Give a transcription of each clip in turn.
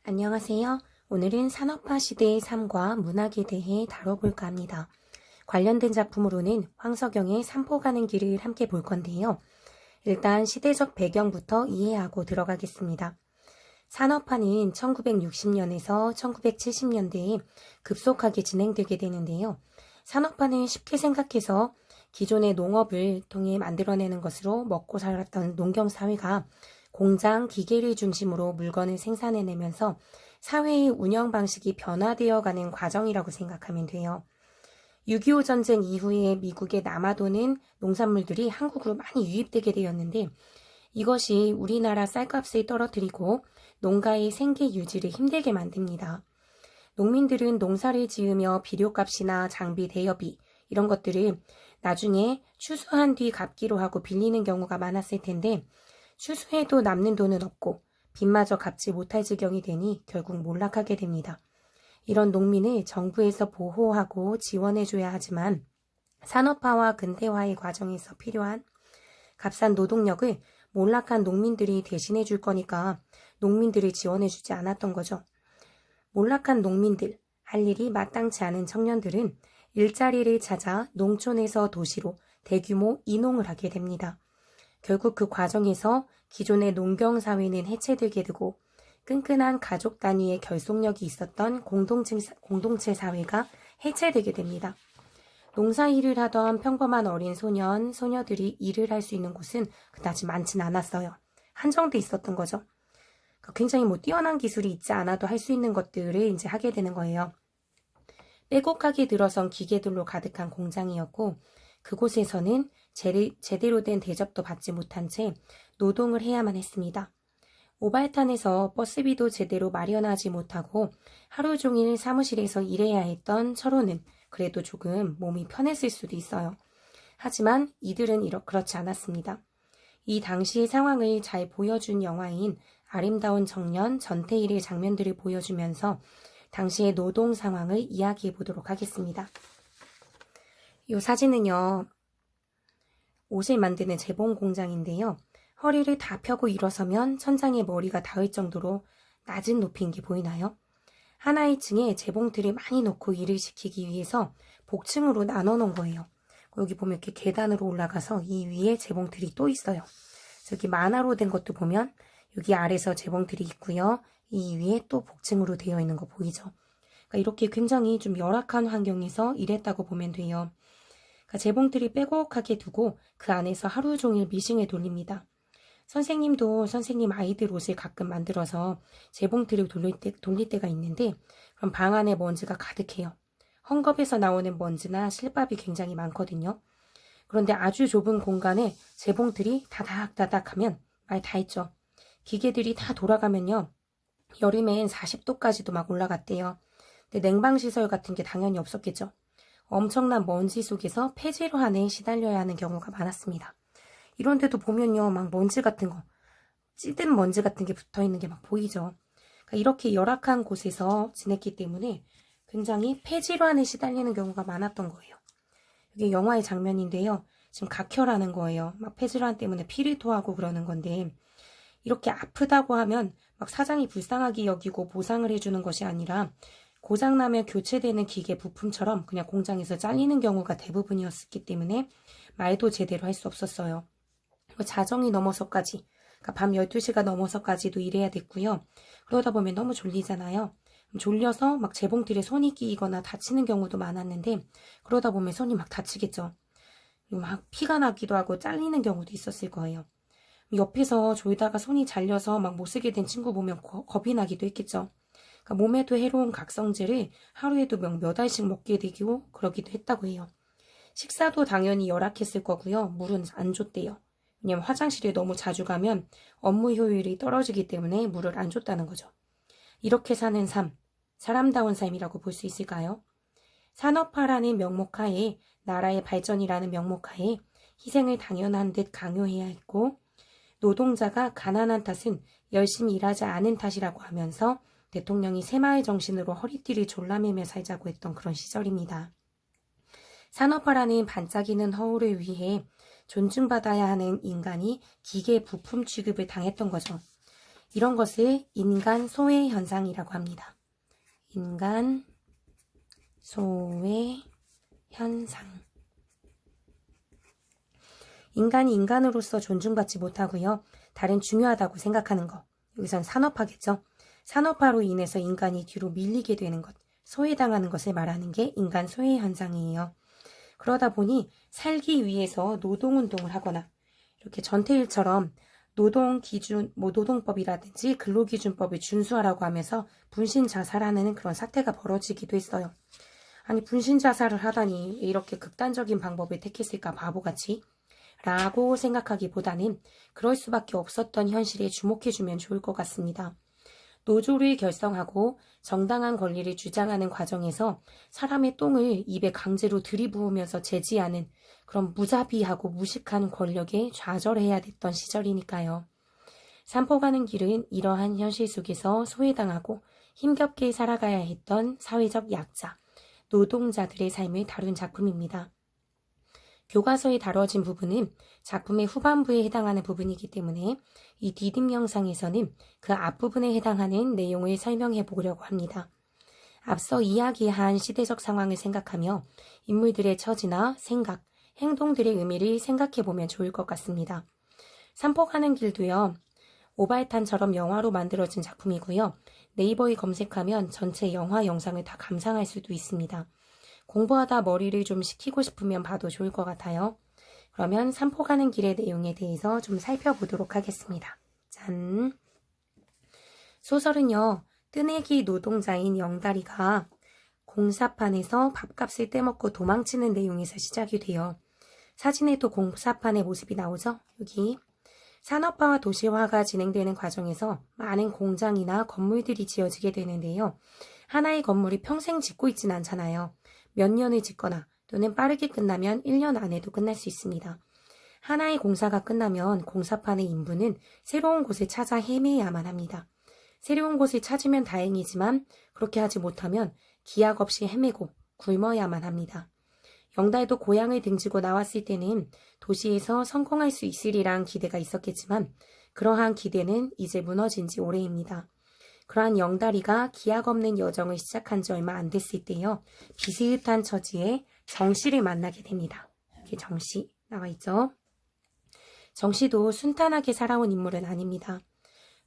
안녕하세요. 오늘은 산업화 시대의 삶과 문학에 대해 다뤄볼까 합니다. 관련된 작품으로는 황석영의 산보 가는 길을 함께 볼 건데요. 일단 시대적 배경부터 이해하고 들어가겠습니다. 산업화는 1960년에서 1970년대에 급속하게 진행되게 되는데요. 산업화는 쉽게 생각해서 기존의 농업을 통해 만들어내는 것으로 먹고 살았던 농경사회가 공장, 기계를 중심으로 물건을 생산해내면서 사회의 운영 방식이 변화되어 가는 과정이라고 생각하면 돼요. 6.25 전쟁 이후에 미국에 남아도는 농산물들이 한국으로 많이 유입되게 되었는데 이것이 우리나라 쌀값을 떨어뜨리고 농가의 생계 유지를 힘들게 만듭니다. 농민들은 농사를 지으며 비료값이나 장비 대여비 이런 것들을 나중에 추수한 뒤 갚기로 하고 빌리는 경우가 많았을 텐데 추수해도 남는 돈은 없고 빚마저 갚지 못할 지경이 되니 결국 몰락하게 됩니다. 이런 농민을 정부에서 보호하고 지원해줘야 하지만 산업화와 근대화의 과정에서 필요한 값싼 노동력을 몰락한 농민들이 대신해 줄 거니까 농민들을 지원해 주지 않았던 거죠. 몰락한 농민들, 할 일이 마땅치 않은 청년들은 일자리를 찾아 농촌에서 도시로 대규모 이농을 하게 됩니다. 결국 그 과정에서 기존의 농경사회는 해체되게 되고 끈끈한 가족 단위의 결속력이 있었던 공동체 사회가 해체되게 됩니다. 농사일을 하던 평범한 어린 소년, 소녀들이 일을 할 수 있는 곳은 그다지 많진 않았어요. 한정돼 있었던 거죠. 굉장히 뛰어난 기술이 있지 않아도 할 수 있는 것들을 이제 하게 되는 거예요. 빼곡하게 들어선 기계들로 가득한 공장이었고 그곳에서는 제대로 된 대접도 받지 못한 채 노동을 해야만 했습니다. 오발탄에서 버스비도 제대로 마련하지 못하고 하루 종일 사무실에서 일해야 했던 철호는 그래도 조금 몸이 편했을 수도 있어요. 하지만 이들은 그렇지 않았습니다. 이 당시의 상황을 잘 보여준 영화인 아름다운 청년 전태일의 장면들을 보여주면서 당시의 노동 상황을 이야기해 보도록 하겠습니다. 이 사진은요, 옷을 만드는 재봉 공장인데요. 허리를 다 펴고 일어서면 천장에 머리가 닿을 정도로 낮은 높이인 게 보이나요? 하나의 층에 재봉틀을 많이 놓고 일을 시키기 위해서 복층으로 나눠 놓은 거예요. 여기 보면 이렇게 계단으로 올라가서 이 위에 재봉틀이 또 있어요. 여기 만화로 된 것도 보면 여기 아래서 재봉틀이 있고요. 이 위에 또 복층으로 되어 있는 거 보이죠? 이렇게 굉장히 좀 열악한 환경에서 일했다고 보면 돼요. 재봉틀이 빼곡하게 두고 그 안에서 하루 종일 미싱을 돌립니다. 선생님도 선생님 아이들 옷을 가끔 만들어서 재봉틀을 돌릴 때가 있는데 그럼 방 안에 먼지가 가득해요. 헝겊에서 나오는 먼지나 실밥이 굉장히 많거든요. 그런데 아주 좁은 공간에 재봉틀이 다닥다닥 하면 말 다 했죠. 기계들이 다 돌아가면요. 여름엔 40도까지도 막 올라갔대요. 근데 냉방시설 같은 게 당연히 없었겠죠. 엄청난 먼지 속에서 폐지로환에 시달려야 하는 경우가 많았습니다. 이런 데도 보면요, 막 먼지 같은 거, 찌든 먼지 같은 게 붙어 있는 게 막 보이죠. 이렇게 열악한 곳에서 지냈기 때문에 굉장히 폐질환에 시달리는 경우가 많았던 거예요. 이게 영화의 장면인데요. 지금 각혈하는 거예요. 막 폐질환 때문에 피를 토하고 그러는 건데 이렇게 아프다고 하면 막 사장이 불쌍하게 여기고 보상을 해주는 것이 아니라 고장나면 교체되는 기계 부품처럼 그냥 공장에서 잘리는 경우가 대부분이었기 때문에 말도 제대로 할 수 없었어요. 자정이 넘어서까지, 밤 12시가 넘어서까지도 일해야 됐고요. 그러다 보면 너무 졸리잖아요. 졸려서 막 재봉틀에 손이 끼이거나 다치는 경우도 많았는데 그러다 보면 손이 막 다치겠죠. 막 피가 나기도 하고 잘리는 경우도 있었을 거예요. 옆에서 졸다가 손이 잘려서 막 못 쓰게 된 친구 보면 겁이 나기도 했겠죠. 몸에도 해로운 각성제를 하루에도 몇 알씩 먹게 되고 그러기도 했다고 해요. 식사도 당연히 열악했을 거고요. 물은 안 줬대요. 왜냐면 화장실에 너무 자주 가면 업무 효율이 떨어지기 때문에 물을 안 줬다는 거죠. 이렇게 사는 삶, 사람다운 삶이라고 볼 수 있을까요? 산업화라는 명목하에, 나라의 발전이라는 명목하에 희생을 당연한 듯 강요해야 했고 노동자가 가난한 탓은 열심히 일하지 않은 탓이라고 하면서 대통령이 새마을 정신으로 허리띠를 졸라매며 살자고 했던 그런 시절입니다. 산업화라는 반짝이는 허울을 위해 존중받아야 하는 인간이 기계 부품 취급을 당했던 거죠. 이런 것을 인간 소외 현상이라고 합니다. 인간 소외 현상. 인간이 인간으로서 존중받지 못하고요. 다른 중요하다고 생각하는 것. 여기선 산업화겠죠. 산업화로 인해서 인간이 뒤로 밀리게 되는 것, 소외당하는 것을 말하는 게 인간 소외 현상이에요. 그러다 보니 살기 위해서 노동운동을 하거나 이렇게 전태일처럼 노동법이라든지 근로기준법을 준수하라고 하면서 분신자살하는 그런 사태가 벌어지기도 했어요. 아니 분신자살을 하다니 이렇게 극단적인 방법을 택했을까 바보같이? 라고 생각하기보다는 그럴 수밖에 없었던 현실에 주목해주면 좋을 것 같습니다. 노조를 결성하고 정당한 권리를 주장하는 과정에서 사람의 똥을 입에 강제로 들이부으면서 제지하는 그런 무자비하고 무식한 권력에 좌절해야 됐던 시절이니까요. 산포 가는 길은 이러한 현실 속에서 소외당하고 힘겹게 살아가야 했던 사회적 약자, 노동자들의 삶을 다룬 작품입니다. 교과서에 다뤄진 부분은 작품의 후반부에 해당하는 부분이기 때문에 이 디딤 영상에서는 그 앞부분에 해당하는 내용을 설명해 보려고 합니다. 앞서 이야기한 시대적 상황을 생각하며 인물들의 처지나 생각, 행동들의 의미를 생각해 보면 좋을 것 같습니다. 산포 가는 길도요. 오발탄처럼 영화로 만들어진 작품이고요. 네이버에 검색하면 전체 영화 영상을 다 감상할 수도 있습니다. 공부하다 머리를 좀 식히고 싶으면 봐도 좋을 것 같아요. 그러면 산포 가는 길의 내용에 대해서 좀 살펴보도록 하겠습니다. 짠! 소설은요. 뜨내기 노동자인 영다리가 공사판에서 밥값을 떼먹고 도망치는 내용에서 시작이 돼요. 사진에도 공사판의 모습이 나오죠? 여기. 산업화와 도시화가 진행되는 과정에서 많은 공장이나 건물들이 지어지게 되는데요. 하나의 건물이 평생 짓고 있진 않잖아요. 몇 년을 짓거나 또는 빠르게 끝나면 1년 안에도 끝날 수 있습니다. 하나의 공사가 끝나면 공사판의 인부는 새로운 곳을 찾아 헤매야만 합니다. 새로운 곳을 찾으면 다행이지만 그렇게 하지 못하면 기약 없이 헤매고 굶어야만 합니다. 영달도 고향을 등지고 나왔을 때는 도시에서 성공할 수 있으리란 기대가 있었겠지만 그러한 기대는 이제 무너진 지 오래입니다. 그러한 영다리가 기약 없는 여정을 시작한 지 얼마 안 됐을 때요. 비슷한 처지에 정씨를 만나게 됩니다. 이렇게 정씨 나와 있죠. 정씨도 순탄하게 살아온 인물은 아닙니다.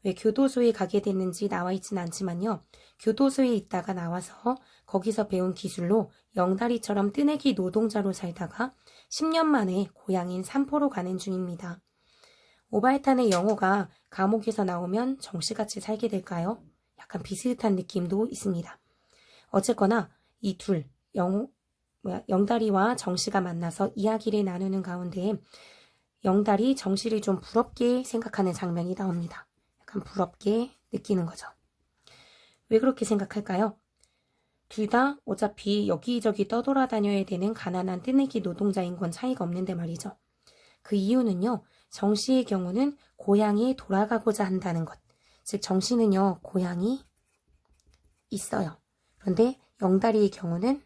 왜 교도소에 가게 됐는지 나와 있진 않지만요. 교도소에 있다가 나와서 거기서 배운 기술로 영다리처럼 뜨내기 노동자로 살다가 10년 만에 고향인 산포로 가는 중입니다. 오발탄의 영호가 감옥에서 나오면 정씨같이 살게 될까요? 약간 비슷한 느낌도 있습니다. 어쨌거나 이 둘, 영다리와 정씨가 만나서 이야기를 나누는 가운데 영달이 정씨를 좀 부럽게 생각하는 장면이 나옵니다. 약간 부럽게 느끼는 거죠. 왜 그렇게 생각할까요? 둘 다 어차피 여기저기 떠돌아다녀야 되는 가난한 뜨내기 노동자인 건 차이가 없는데 말이죠. 그 이유는요. 정씨의 경우는 고향에 돌아가고자 한다는 것. 즉 정씨는요. 고향이 있어요. 그런데 영다리의 경우는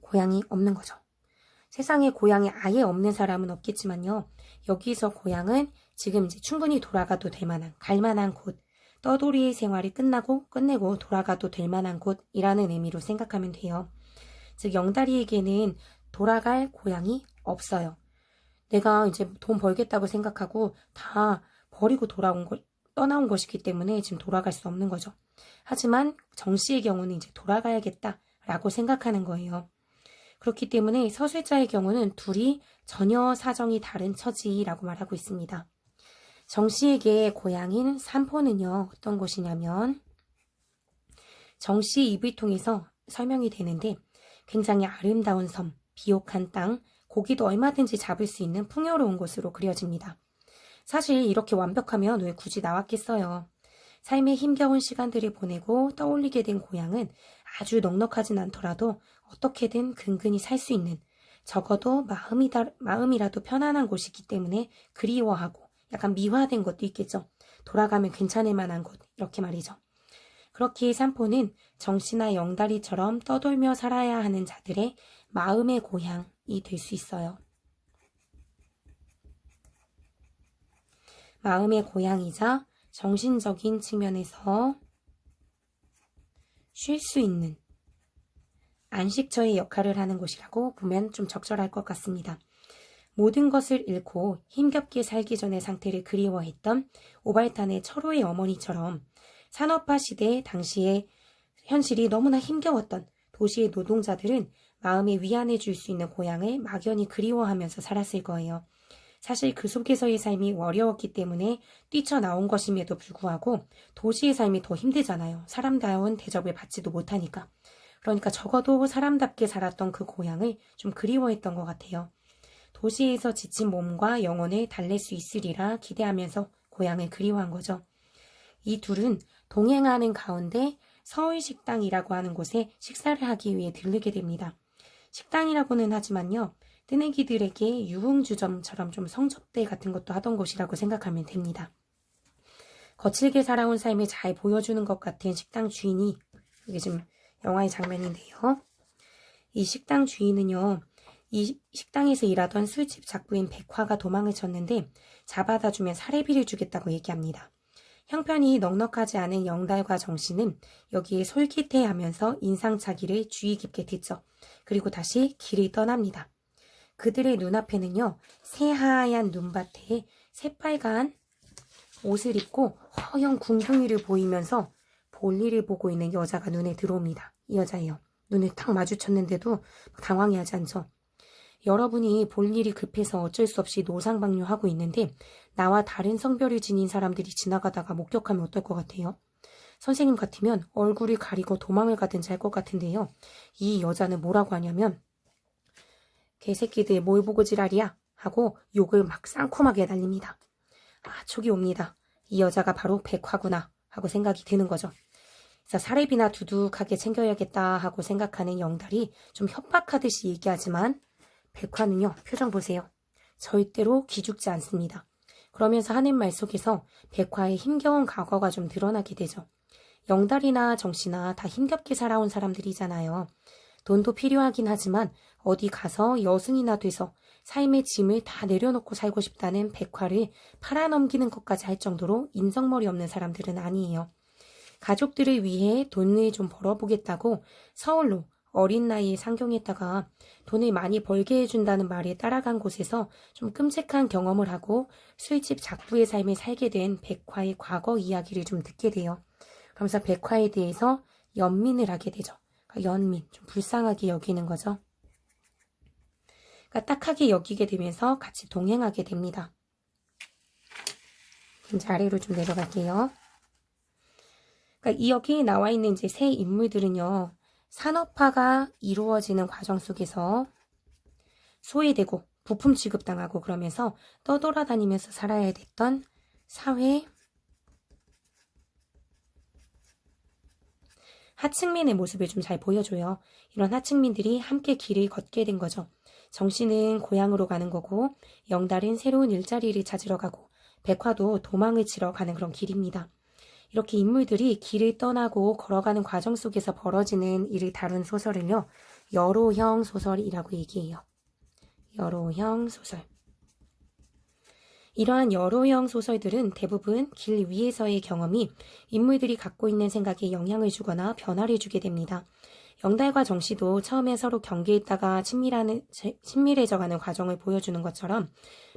고향이 없는 거죠. 세상에 고향이 아예 없는 사람은 없겠지만요. 여기서 고향은 지금 이제 충분히 돌아가도 될 만한, 갈 만한 곳, 떠돌이 생활이 끝내고 돌아가도 될 만한 곳이라는 의미로 생각하면 돼요. 즉 영다리에게는 돌아갈 고향이 없어요. 내가 이제 돈 벌겠다고 생각하고 다 버리고 떠나온 것이기 때문에 지금 돌아갈 수 없는 거죠. 하지만 정씨의 경우는 이제 돌아가야겠다라고 생각하는 거예요. 그렇기 때문에 서술자의 경우는 둘이 전혀 사정이 다른 처지라고 말하고 있습니다. 정씨에게 고향인 산포는요. 어떤 곳이냐면 정씨 입을 통해서 설명이 되는데 굉장히 아름다운 섬, 비옥한 땅, 고기도 얼마든지 잡을 수 있는 풍요로운 곳으로 그려집니다. 사실 이렇게 완벽하면 왜 굳이 나왔겠어요. 삶의 힘겨운 시간들을 보내고 떠올리게 된 고향은 아주 넉넉하진 않더라도 어떻게든 근근히 살 수 있는 적어도 마음이라도 편안한 곳이기 때문에 그리워하고 약간 미화된 것도 있겠죠. 돌아가면 괜찮을 만한 곳 이렇게 말이죠. 그렇게 산포는 정씨나 영다리처럼 떠돌며 살아야 하는 자들의 마음의 고향이 될 수 있어요. 마음의 고향이자 정신적인 측면에서 쉴 수 있는 안식처의 역할을 하는 곳이라고 보면 좀 적절할 것 같습니다. 모든 것을 잃고 힘겹게 살기 전의 상태를 그리워했던 오발탄의 철호의 어머니처럼 산업화 시대 당시의 현실이 너무나 힘겨웠던 도시의 노동자들은 마음에 위안해 줄 수 있는 고향을 막연히 그리워하면서 살았을 거예요. 사실 그 속에서의 삶이 어려웠기 때문에 뛰쳐나온 것임에도 불구하고 도시의 삶이 더 힘들잖아요. 사람다운 대접을 받지도 못하니까. 그러니까 적어도 사람답게 살았던 그 고향을 좀 그리워했던 것 같아요. 도시에서 지친 몸과 영혼을 달랠 수 있으리라 기대하면서 고향을 그리워한 거죠. 이 둘은 동행하는 가운데 서울식당이라고 하는 곳에 식사를 하기 위해 들르게 됩니다. 식당이라고는 하지만요. 뜨내기들에게 유흥주점처럼 좀 성접대 같은 것도 하던 곳이라고 생각하면 됩니다. 거칠게 살아온 삶을 잘 보여주는 것 같은 식당 주인이, 이게 지금 영화의 장면인데요. 이 식당 주인은요. 이 식당에서 일하던 술집 작부인 백화가 도망을 쳤는데 잡아다 주면 사례비를 주겠다고 얘기합니다. 형편이 넉넉하지 않은 영달과 정씨는 여기에 솔깃해하면서 인상착의를 주의 깊게 듣죠. 그리고 다시 길을 떠납니다. 그들의 눈앞에는요. 새하얀 눈밭에 새빨간 옷을 입고 허연 궁둥이를 보이면서 볼일을 보고 있는 여자가 눈에 들어옵니다. 이 여자예요. 눈을 탁 마주쳤는데도 당황해하지 않죠. 여러분이 볼 일이 급해서 어쩔 수 없이 노상방뇨하고 있는데 나와 다른 성별을 지닌 사람들이 지나가다가 목격하면 어떨 것 같아요? 선생님 같으면 얼굴을 가리고 도망을 가든지 할 것 같은데요. 이 여자는 뭐라고 하냐면 개새끼들 뭘 보고 지랄이야? 하고 욕을 막 쌍콤하게 날립니다. 촉이 옵니다. 이 여자가 바로 백화구나 하고 생각이 드는 거죠. 그래서 사례비나 두둑하게 챙겨야겠다 하고 생각하는 영달이 좀 협박하듯이 얘기하지만 백화는요. 표정 보세요. 절대로 기죽지 않습니다. 그러면서 하는 말 속에서 백화의 힘겨운 과거가 좀 드러나게 되죠. 영달이나 정씨나 다 힘겹게 살아온 사람들이잖아요. 돈도 필요하긴 하지만 어디 가서 여승이나 돼서 삶의 짐을 다 내려놓고 살고 싶다는 백화를 팔아넘기는 것까지 할 정도로 인성머리 없는 사람들은 아니에요. 가족들을 위해 돈을 좀 벌어보겠다고 서울로 어린 나이에 상경했다가 돈을 많이 벌게 해준다는 말에 따라간 곳에서 좀 끔찍한 경험을 하고 술집 작부의 삶을 살게 된 백화의 과거 이야기를 좀 듣게 돼요. 그러면서 백화에 대해서 연민을 하게 되죠. 그러니까 연민, 좀 불쌍하게 여기는 거죠. 그러니까 딱하게 여기게 되면서 같이 동행하게 됩니다. 이제 아래로 좀 내려갈게요. 그러니까 여기 나와 있는 이제 세 인물들은요. 산업화가 이루어지는 과정 속에서 소외되고 부품 취급당하고 그러면서 떠돌아다니면서 살아야 됐던 사회 하층민의 모습을 좀 잘 보여줘요. 이런 하층민들이 함께 길을 걷게 된 거죠. 정씨는 고향으로 가는 거고 영달은 새로운 일자리를 찾으러 가고 백화도 도망을 치러 가는 그런 길입니다. 이렇게 인물들이 길을 떠나고 걸어가는 과정 속에서 벌어지는 일을 다룬 소설을요. 여로형 소설이라고 얘기해요. 여로형 소설. 이러한 여로형 소설들은 대부분 길 위에서의 경험이 인물들이 갖고 있는 생각에 영향을 주거나 변화를 주게 됩니다. 영달과 정씨도 처음에 서로 경계했다가 친밀해져가는 과정을 보여주는 것처럼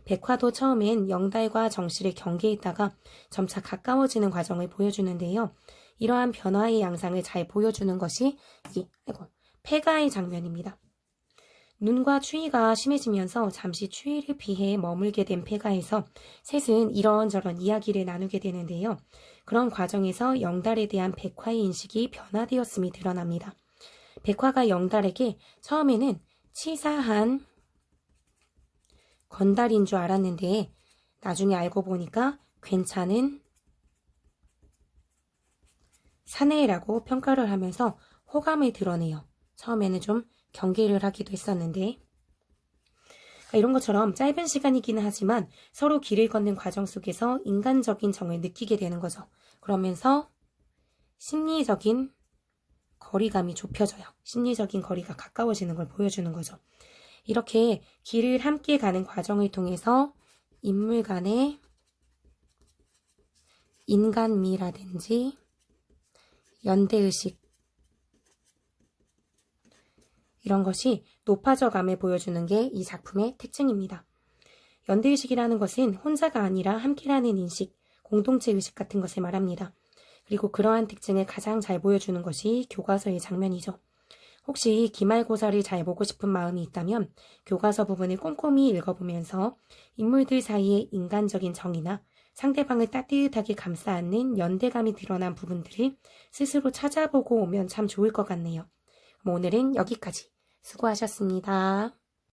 백화도 처음엔 영달과 정씨를 경계했다가 점차 가까워지는 과정을 보여주는데요. 이러한 변화의 양상을 잘 보여주는 것이 폐가의 장면입니다. 눈과 추위가 심해지면서 잠시 추위를 피해 머물게 된 폐가에서 셋은 이런저런 이야기를 나누게 되는데요. 그런 과정에서 영달에 대한 백화의 인식이 변화되었음이 드러납니다. 백화가 영달에게 처음에는 치사한 건달인 줄 알았는데 나중에 알고 보니까 괜찮은 사내라고 평가를 하면서 호감을 드러내요. 처음에는 좀 경계를 하기도 했었는데 이런 것처럼 짧은 시간이기는 하지만 서로 길을 걷는 과정 속에서 인간적인 정을 느끼게 되는 거죠. 그러면서 심리적인 거리감이 좁혀져요. 심리적인 거리가 가까워지는 걸 보여주는 거죠. 이렇게 길을 함께 가는 과정을 통해서 인물 간의 인간미라든지 연대의식 이런 것이 높아져 감을 보여주는 게 이 작품의 특징입니다. 연대의식이라는 것은 혼자가 아니라 함께라는 인식, 공동체의식 같은 것을 말합니다. 그리고 그러한 특징을 가장 잘 보여주는 것이 교과서의 장면이죠. 혹시 기말고사를 잘 보고 싶은 마음이 있다면 교과서 부분을 꼼꼼히 읽어보면서 인물들 사이의 인간적인 정이나 상대방을 따뜻하게 감싸 안는 연대감이 드러난 부분들을 스스로 찾아보고 오면 참 좋을 것 같네요. 오늘은 여기까지. 수고하셨습니다.